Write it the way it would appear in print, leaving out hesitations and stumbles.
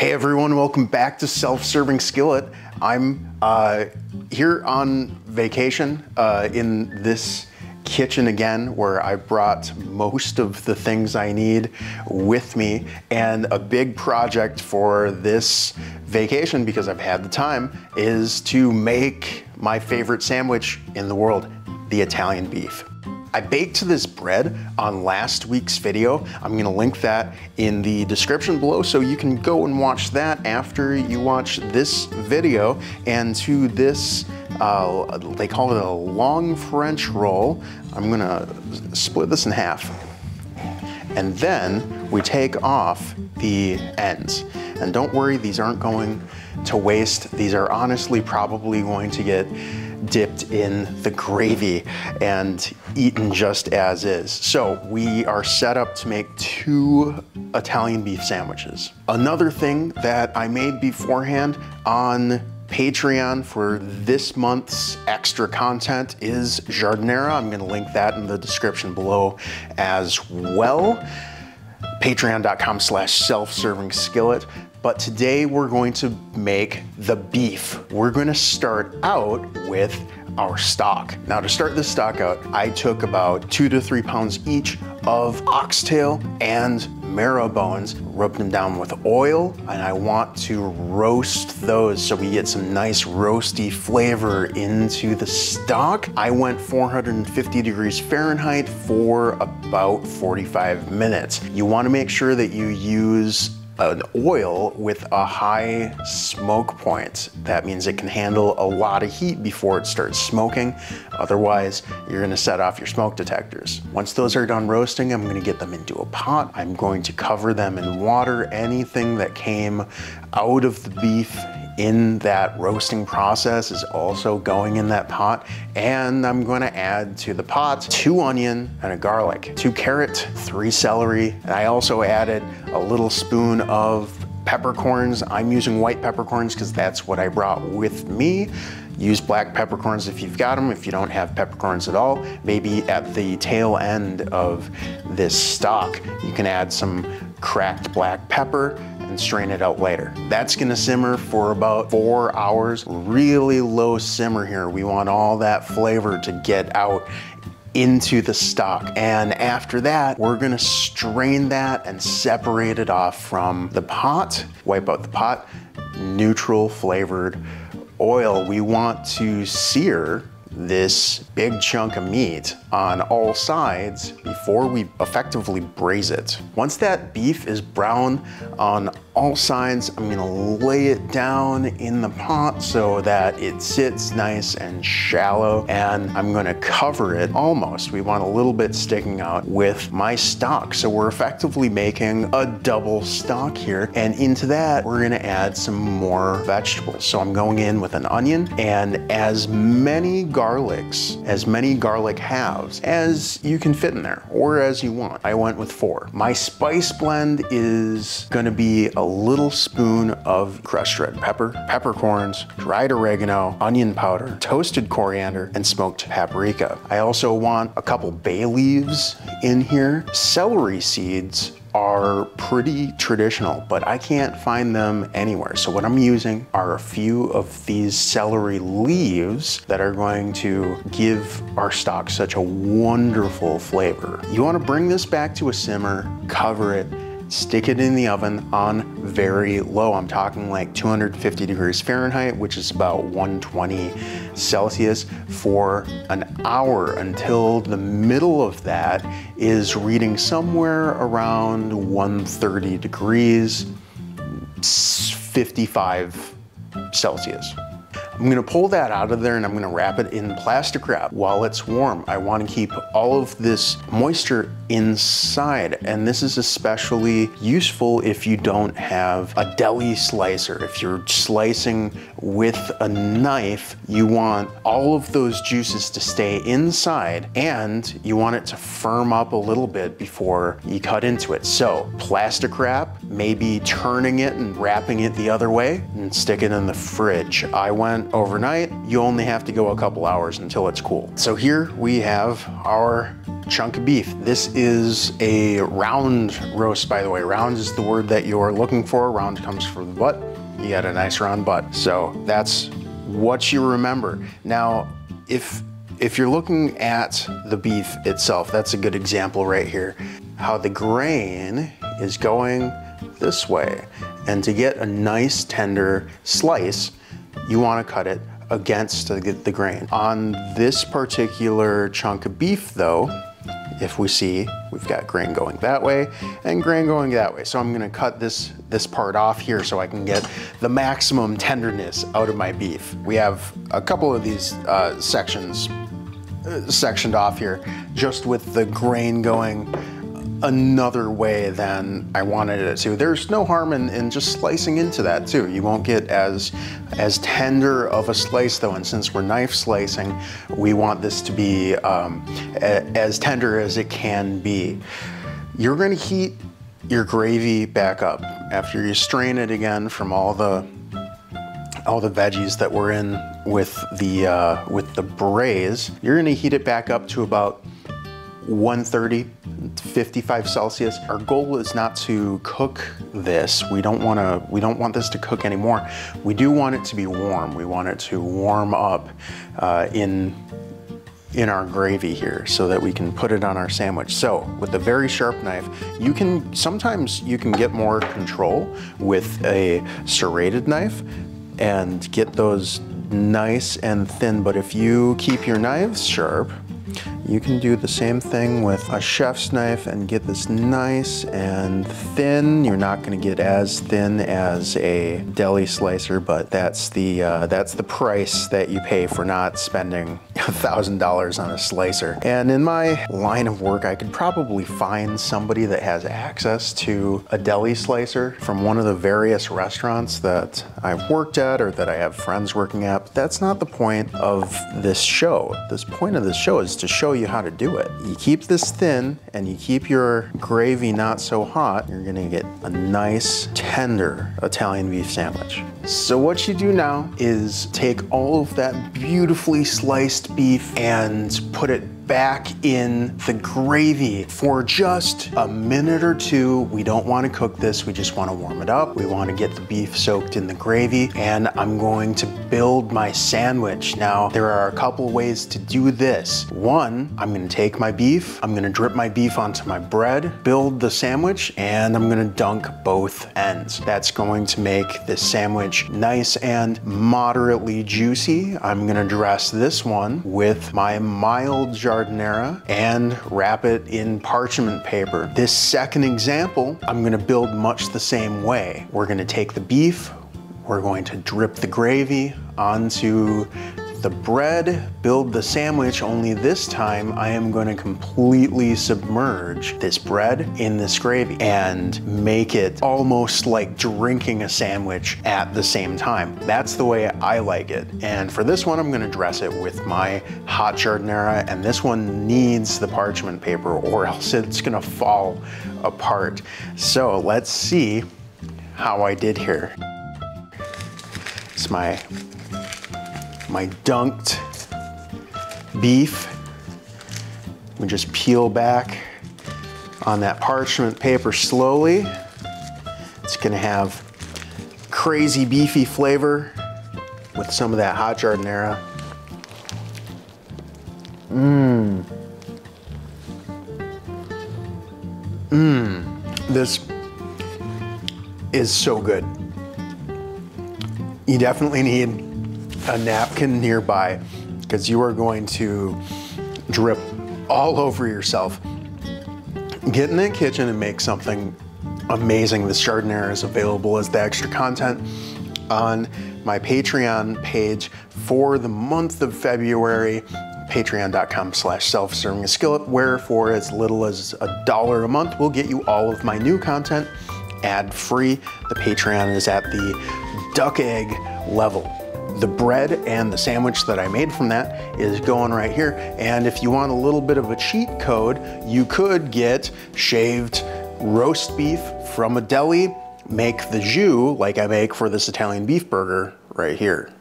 Hey everyone, welcome back to Self-Serving Skillet. I'm here on vacation in this kitchen again, where I brought most of the things I need with me, and a big project for this vacation, because I've had the time, is to make my favorite sandwich in the world, the Italian beef. I baked this bread on last week's video. I'm gonna link that in the description below so you can go and watch that after you watch this video. And to this, they call it a long French roll. I'm gonna split this in half. And then we take off the ends. And don't worry, these aren't going to waste. These are honestly probably going to get dipped in the gravy and eaten just as is. So we are set up to make 2 Italian beef sandwiches. Another thing that I made beforehand on Patreon for this month's extra content is giardiniera. I'm gonna link that in the description below as well. Patreon.com/self-serving-skillet. But today we're going to make the beef. We're gonna start out with our stock. Now, to start this stock out, I took about 2 to 3 pounds each of oxtail and marrow bones, rubbed them down with oil, and I want to roast those so we get some nice roasty flavor into the stock. I went 450 degrees Fahrenheit for about 45 minutes. You wanna make sure that you use an oil with a high smoke point. That means it can handle a lot of heat before it starts smoking. Otherwise, you're gonna set off your smoke detectors. Once those are done roasting, I'm gonna get them into a pot. I'm going to cover them in water. Anything that came out of the beef in that roasting process is also going in that pot. And I'm gonna add to the pot 2 onion and a garlic, 2 carrot, 3 celery. And I also added a little spoon of peppercorns. I'm using white peppercorns because that's what I brought with me. Use black peppercorns if you've got them. If you don't have peppercorns at all, maybe at the tail end of this stock, you can add some cracked black pepper and strain it out later. That's gonna simmer for about 4 hours. Really low simmer here. We want all that flavor to get out into the stock. And after that, we're gonna strain that and separate it off from the pot. Wipe out the pot. Neutral flavored oil. We want to sear this big chunk of meat on all sides before we effectively braise it. Once that beef is brown on all sides, I'm gonna lay it down in the pot so that it sits nice and shallow, and I'm gonna cover it almost. We want a little bit sticking out with my stock. So we're effectively making a double stock here, and into that, we're gonna add some more vegetables. So I'm going in with an onion and as many garlic halves as you can fit in there, or as you want. I went with 4. My spice blend is gonna be a little spoon of crushed red pepper, peppercorns, dried oregano, onion powder, toasted coriander, and smoked paprika. I also want a couple bay leaves in here. Celery seeds are pretty traditional, but I can't find them anywhere. So what I'm using are a few of these celery leaves that are going to give our stock such a wonderful flavor. You wanna bring this back to a simmer, cover it, stick it in the oven on very low. I'm talking like 250 degrees Fahrenheit, which is about 120 Celsius, for an hour, until the middle of that is reading somewhere around 130 degrees, 55 Celsius. I'm gonna pull that out of there and I'm gonna wrap it in plastic wrap while it's warm. I wanna keep all of this moisture inside, and this is especially useful if you don't have a deli slicer. If you're slicing with a knife, you want all of those juices to stay inside, and you want it to firm up a little bit before you cut into it. So plastic wrap, maybe turning it and wrapping it the other way, and stick it in the fridge. I went went overnight, you only have to go a couple hours until it's cool. So here we have our chunk of beef. This is a round roast, by the way. Round is the word that you're looking for. Round comes from the butt. You got a nice round butt. So that's what you remember. Now, if you're looking at the beef itself, that's a good example right here. How the grain is going this way. And to get a nice tender slice, you want to cut it against the grain. On this particular chunk of beef though, if we see, we've got grain going that way and grain going that way. So I'm gonna cut this part off here so I can get the maximum tenderness out of my beef. We have a couple of these sections sectioned off here, just with the grain going another way than I wanted it to. There's no harm in just slicing into that too. You won't get as tender of a slice though, and since we're knife slicing, we want this to be as tender as it can be. You're gonna heat your gravy back up after you strain it again from all the veggies that were in with the braise. You're gonna heat it back up to about 130, 55 Celsius. Our goal is not to cook this. We don't want this to cook anymore. We do want it to be warm. We want it to warm up in our gravy here so that we can put it on our sandwich. So with a very sharp knife, sometimes you can get more control with a serrated knife and get those nice and thin, but if you keep your knives sharp, you can do the same thing with a chef's knife and get this nice and thin. You're not gonna get as thin as a deli slicer, but that's the price that you pay for not spending $1,000 on a slicer. And in my line of work, I could probably find somebody that has access to a deli slicer from one of the various restaurants that I've worked at or that I have friends working at. But that's not the point of this show. This point of this show is to show you how to do it. You keep this thin and you keep your gravy not so hot, you're gonna get a nice, tender Italian beef sandwich. So what you do now is take all of that beautifully sliced beef and put it back in the gravy for just a minute or two. We don't want to cook this, we just want to warm it up. We want to get the beef soaked in the gravy, and I'm going to build my sandwich. Now, there are a couple ways to do this. One, I'm going to take my beef, I'm going to drip my beef onto my bread, build the sandwich, and I'm going to dunk both ends. That's going to make this sandwich nice and moderately juicy. I'm going to dress this one with my mild giardiniera and wrap it in parchment paper. This second example, I'm gonna build much the same way. We're gonna take the beef, we're going to drip the gravy onto the bread, build the sandwich, only this time I am going to completely submerge this bread in this gravy and make it almost like drinking a sandwich at the same time. That's the way I like it. And for this one, I'm going to dress it with my hot giardiniera, and this one needs the parchment paper or else it's going to fall apart. So let's see how I did here. It's my dunked beef. We just peel back on that parchment paper slowly. It's gonna have crazy beefy flavor with some of that hot giardiniera. This is so good. You definitely need a napkin nearby because you are going to drip all over yourself. Get in the kitchen and make something amazing. This giardiniera is available as the extra content on my Patreon page for the month of February. Patreon.com/self-serving-a-skillet, where for as little as $1 a month will get you all of my new content ad-free. The Patreon is at the duck egg level. The bread and the sandwich that I made from that is going right here. And if you want a little bit of a cheat code, you could get shaved roast beef from a deli, make the jus like I make for this Italian beef burger right here.